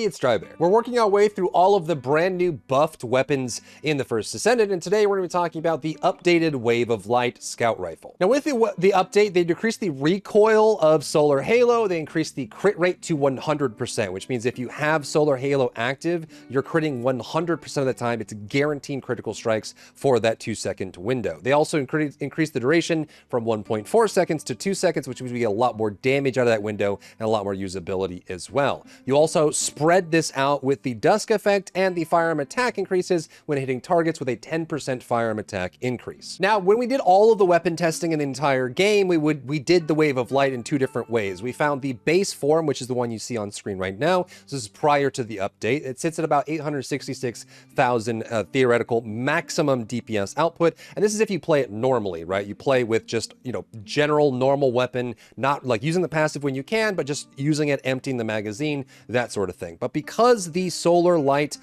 it's Drybear. We're working our way through all of the brand new buffed weapons in the First Descendant, and today we're going to be talking about the updated Wave of Light Scout Rifle. Now with the update, they decreased the recoil of Solar Halo, they increased the crit rate to 100%, which means if you have Solar Halo active, you're critting 100% of the time. It's guaranteeing critical strikes for that 2-second window. They also increased the duration from 1.4 seconds to 2 seconds, which means we get a lot more damage out of that window and a lot more usability as well. You also spread this out with the Dusk effect and the firearm attack increases when hitting targets with a 10% firearm attack increase. Now, when we did all of the weapon testing in the entire game, we did the Wave of Light in two different ways. We found the base form, which is the one you see on screen right now. This is prior to the update. It sits at about 866,000 theoretical maximum DPS output, and this is if you play it normally, right? You play with just, general normal weapon, not like using the passive when you can, but just using it, emptying the magazine, that sort of thing. But because the solar light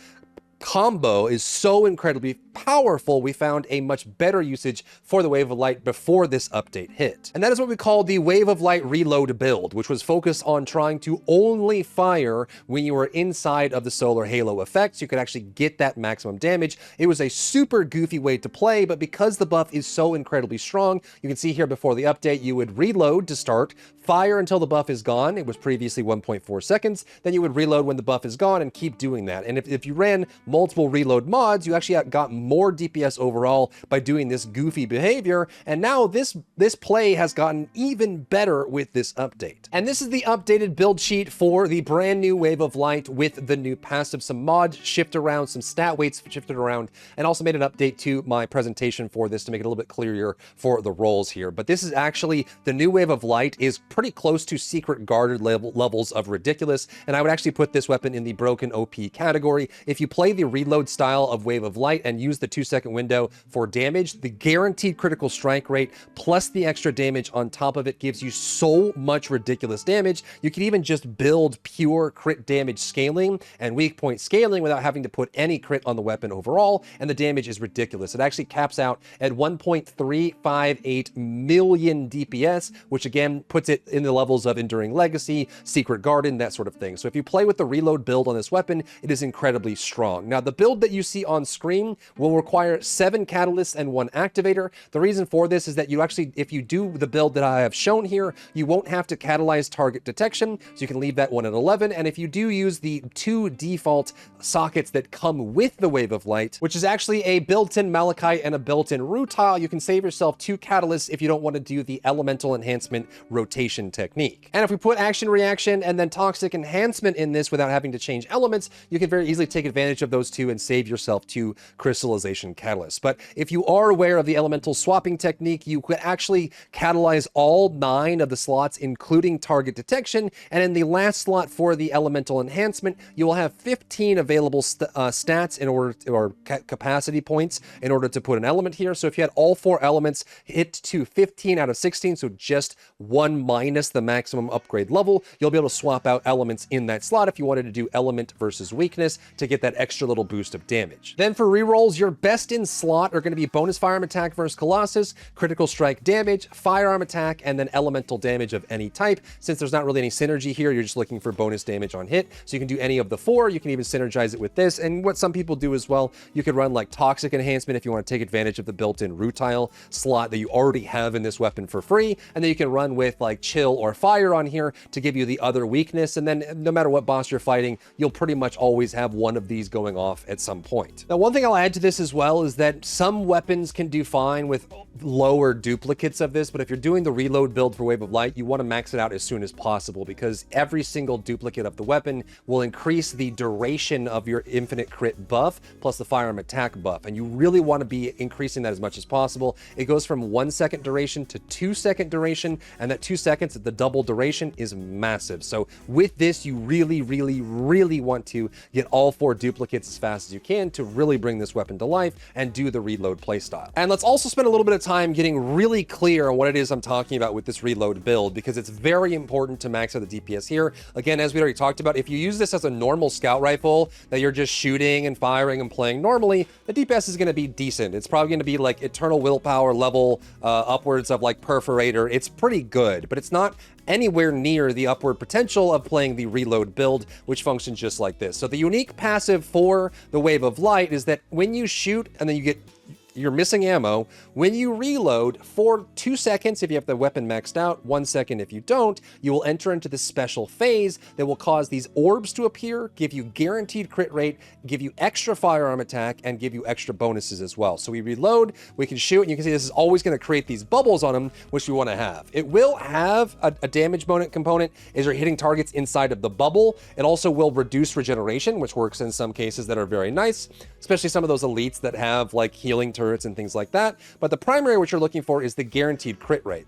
combo is so incredibly powerful, we found a much better usage for the Wave of Light before this update hit. And that is what we call the Wave of Light reload build, which was focused on trying to only fire when you were inside of the Solar Halo effect, so you could actually get that maximum damage. It was a super goofy way to play, but because the buff is so incredibly strong, you can see here before the update, you would reload to start, fire until the buff is gone. It was previously 1.4 seconds. Then you would reload when the buff is gone and keep doing that. And if you ran multiple reload mods, you actually got more DPS overall by doing this goofy behavior. And now this play has gotten even better with this update. And this is the updated build sheet for the brand new Wave of Light with the new passive. Some mods shift around, some stat weights shifted around, and also made an update to my presentation for this to make it a little bit clearer for the roles here. But this is actually the new Wave of Light is pretty close to secret guarded levels of ridiculous, and I would actually put this weapon in the broken OP category. If you play the reload style of Wave of Light and use the 2-second window for damage, the guaranteed critical strike rate plus the extra damage on top of it gives you so much ridiculous damage. You can even just build pure crit damage scaling and weak point scaling without having to put any crit on the weapon overall, and the damage is ridiculous. It actually caps out at 1.358 million DPS, which again puts it in the levels of Enduring Legacy, Secret Garden, that sort of thing. So if you play with the reload build on this weapon, it is incredibly strong. Now, the build that you see on screen will require 7 catalysts and 1 activator. The reason for this is that you actually, if you do the build that I have shown here, you won't have to catalyze target detection, so you can leave that one at 11. And if you do use the 2 default sockets that come with the Wave of Light, which is actually a built-in Malachite and a built-in Rutile, you can save yourself 2 catalysts if you don't want to do the elemental enhancement rotation technique. And if we put action reaction and then toxic enhancement in this without having to change elements, you can very easily take advantage of those 2 and save yourself 2 crystallization catalysts. But if you are aware of the elemental swapping technique, you could actually catalyze all 9 of the slots, including target detection. And in the last slot for the elemental enhancement, you will have 15 available stats in order or capacity points in order to put an element here. So if you had all 4 elements hit to 15 out of 16, so just 1 minus the maximum upgrade level, you'll be able to swap out elements in that slot if you wanted to do element versus weakness to get that extra little boost of damage. Then for rerolls, your best in slot are going to be bonus firearm attack versus Colossus, critical strike damage, firearm attack, and then elemental damage of any type. Since there's not really any synergy here, you're just looking for bonus damage on hit, so you can do any of the 4. You can even synergize it with this, and what some people do as well, you could run like toxic enhancement if you want to take advantage of the built-in Rutile slot that you already have in this weapon for free, and then you can run with like chill or fire on here to give you the other weakness, and then no matter what boss you're fighting, you'll pretty much always have one of these going off at some point. Now, one thing I'll add to this as well is that some weapons can do fine with lower duplicates of this, but if you're doing the reload build for Wave of Light, you want to max it out as soon as possible, because every single duplicate of the weapon will increase the duration of your infinite crit buff plus the firearm attack buff, and you really want to be increasing that as much as possible. It goes from 1 second duration to 2 second duration, and that 2 seconds at the double duration is massive. So with this, you really want to get all 4 duplicates as fast as you can to really bring this weapon to life and do the reload playstyle. And let's also spend a little bit of time getting really clear on what it is I'm talking about with this reload build, because it's very important to max out the DPS here. Again, as we already talked about, if you use this as a normal scout rifle that you're just shooting and firing and playing normally, the DPS is going to be decent. It's probably going to be like Eternal Willpower level upwards of like Perforator. It's pretty good, but it's not anywhere near the upward potential of playing the reload build, which functions just like this. So the unique passive for the Wave of Light is that when you shoot and then you're missing ammo, when you reload for 2 seconds, if you have the weapon maxed out, 1 second if you don't, you will enter into this special phase that will cause these orbs to appear, give you guaranteed crit rate, give you extra firearm attack, and give you extra bonuses as well. So we reload, we can shoot, and you can see this is always going to create these bubbles on them, which we want to have. It will have a damage bonus component as you're hitting targets inside of the bubble. It also will reduce regeneration, which works in some cases that are very nice, especially some of those elites that have like healing turrets and things like that. But the primary what you're looking for is the guaranteed crit rate.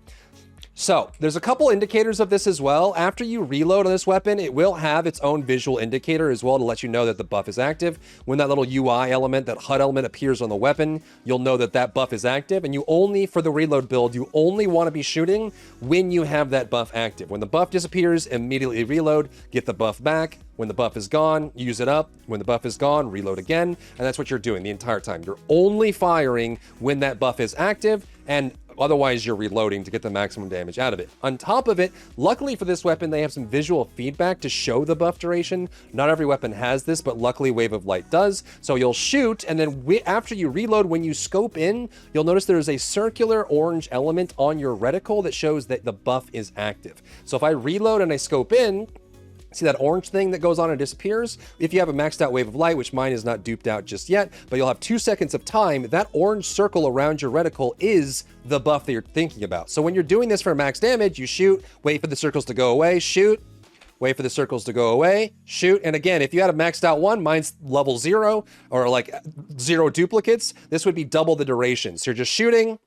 So there's a couple indicators of this as well. After you reload on this weapon, it will have its own visual indicator as well to let you know that the buff is active. When that little UI element, that HUD element appears on the weapon, you'll know that that buff is active. And you only, for the reload build, you only want to be shooting when you have that buff active. When the buff disappears, immediately reload, get the buff back. When the buff is gone, use it up. When the buff is gone, reload again. And that's what you're doing the entire time. You're only firing when that buff is active, and otherwise you're reloading to get the maximum damage out of it. On top of it, luckily for this weapon, they have some visual feedback to show the buff duration. Not every weapon has this, but luckily Wave of Light does. So you'll shoot, and then after you reload, when you scope in, you'll notice there's a circular orange element on your reticle that shows that the buff is active. So if I reload and I scope in, see that orange thing that goes on and disappears? If you have a maxed out Wave of Light, which mine is not duped out just yet, but you'll have 2 seconds of time, that orange circle around your reticle is the buff that you're thinking about. So when you're doing this for max damage, you shoot, wait for the circles to go away, shoot, wait for the circles to go away, shoot. And again, if you had a maxed out one, mine's level 0 or like 0 duplicates, this would be double the duration. So you're just shooting,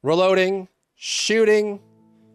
reloading, shooting.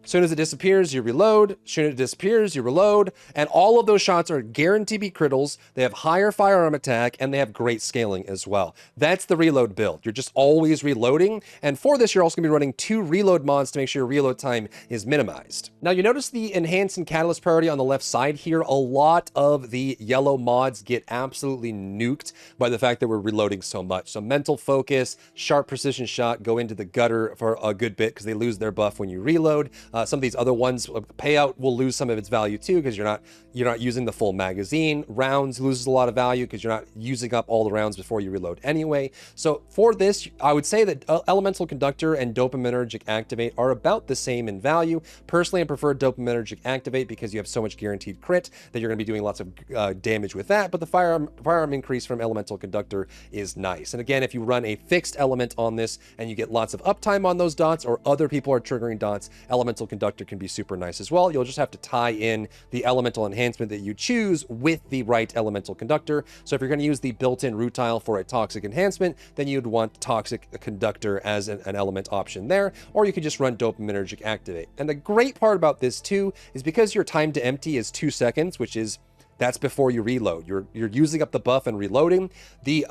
As soon as it disappears, you reload. As soon as it disappears, you reload. And all of those shots are guaranteed to be crittals. They have higher firearm attack, and they have great scaling as well. That's the reload build. You're just always reloading. And for this, you're also going to be running 2 reload mods to make sure your reload time is minimized. Now, you notice the Enhance and Catalyst priority on the left side here. A lot of the yellow mods get absolutely nuked by the fact that we're reloading so much. So Mental Focus, Sharp Precision Shot go into the gutter for a good bit because they lose their buff when you reload. Some of these other ones, payout will lose some of its value too because you're not using the full magazine. Rounds loses a lot of value because you're not using up all the rounds before you reload anyway. So for this, I would say that Elemental Conductor and Dopaminergic Activate are about the same in value. Personally, I prefer Dopaminergic Activate because you have so much guaranteed crit that you're going to be doing lots of damage with that. But the firearm increase from Elemental Conductor is nice. And again, if you run a fixed element on this and you get lots of uptime on those dots, or other people are triggering dots, Elemental Conductor can be super nice as well. You'll just have to tie in the elemental enhancement that you choose with the right elemental conductor. So if you're going to use the built-in rutile for a toxic enhancement, then you'd want toxic conductor as an element option there, or you could just run dopaminergic activate. And the great part about this too is because your time to empty is 2 seconds, which is that's before you reload. You're using up the buff and reloading. The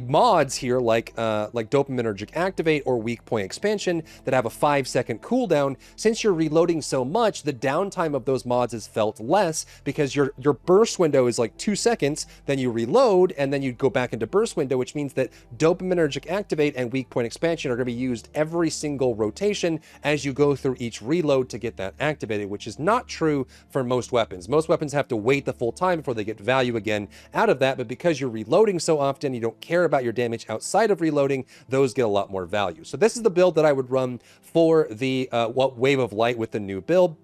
mods here, like Dopaminergic Activate or Weak Point Expansion, that have a 5-second cooldown, since you're reloading so much, the downtime of those mods is felt less because your burst window is like 2 seconds, then you reload, and then you go back into burst window, which means that Dopaminergic Activate and Weak Point Expansion are going to be used every single rotation as you go through each reload to get that activated, which is not true for most weapons. Most weapons have to wait the full time before they get value again out of that, but because you're reloading so often, you don't care about your damage outside of reloading, those get a lot more value. So this is the build that I would run for the Wave of Light with the new build.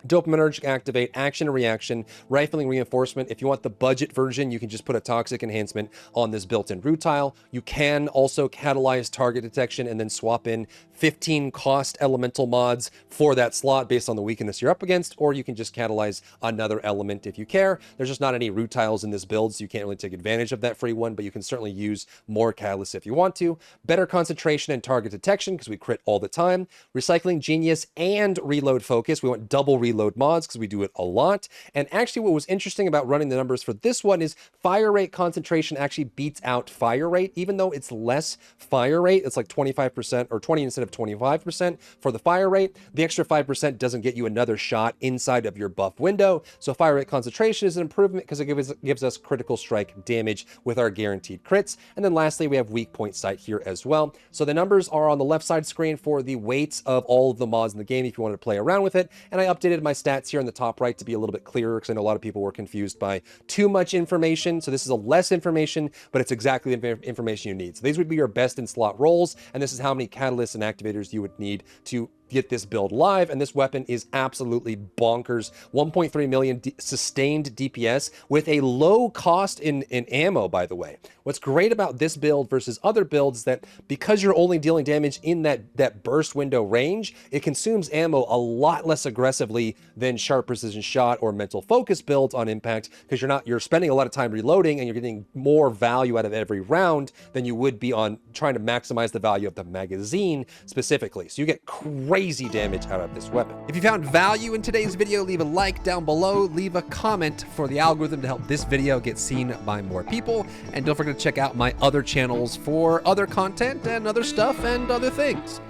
Dopaminergic Activate, Action and Reaction, Rifling Reinforcement. If you want the budget version, you can just put a Toxic Enhancement on this built-in rutile. You can also catalyze target detection and then swap in 15 cost elemental mods for that slot based on the weakness you're up against, or you can just catalyze another element if you care. There's just not any rutiles in this build, so you can't really take advantage of that free one, but you can certainly use more catalysts if you want to. Better concentration and target detection because we crit all the time. Recycling Genius and Reload Focus. We want double reload mods because we do it a lot. And actually what was interesting about running the numbers for this one is fire rate concentration actually beats out fire rate, even though it's less fire rate. It's like 25% or 20 instead of 25% for the fire rate. The extra 5% doesn't get you another shot inside of your buff window. So fire rate concentration is an improvement because it gives us critical strike damage with our guaranteed crits. And then lastly, we have weak point sight here as well. So the numbers are on the left side screen for the weights of all of the mods in the game if you want to play around with it. And I updated highlighted my stats here in the top right to be a little bit clearer because I know a lot of people were confused by too much information. So this is a less information, but it's exactly the information you need. So these would be your best in slot rolls, and this is how many catalysts and activators you would need to get this build live. And this weapon is absolutely bonkers. 1.3 million sustained DPS with a low cost in ammo, by the way. What's great about this build versus other builds is that because you're only dealing damage in that burst window range, it consumes ammo a lot less aggressively than sharp precision shot or mental focus builds on impact, because you're spending a lot of time reloading and you're getting more value out of every round than you would be on trying to maximize the value of the magazine specifically. So you get crazy damage out of this weapon. If you found value in today's video, leave a like down below, leave a comment for the algorithm to help this video get seen by more people, and don't forget to check out my other channels for other content and other stuff and other things.